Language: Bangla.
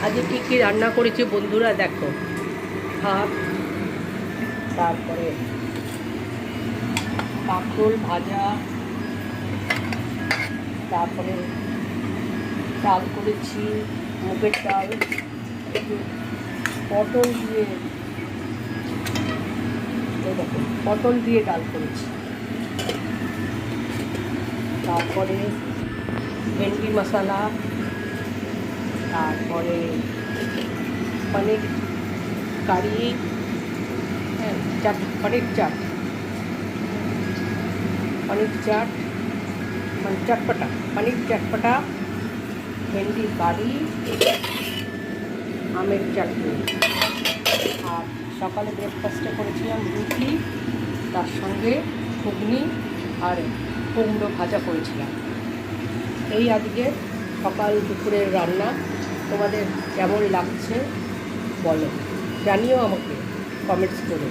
আজকে কী কী রান্না করেছি বন্ধুরা দেখো। ভাত, তারপরে কাঁকরোল ভাজা, তারপরে ডাল করেছি মুগের ডাল, পটল দিয়ে, দেখো পটল দিয়ে ডাল করেছি, তারপরে ভেন্ডি মশলা, তারপরে পনির কারি, পনির চাট মানে চটপটা, পনির চটপটা, ভেন্ডি কারি, আমের চাটনি। আর সকালে ব্রেকফাস্টে করেছিলাম রুটি, তার সঙ্গে ঘুগনি আর কুমড়ো ভাজা করেছিলাম। এই আজকে সকাল দুপুরের রান্না। তোমাদের কেমন লাগছে বলো, জানিও আমাকে কমেন্টস করে।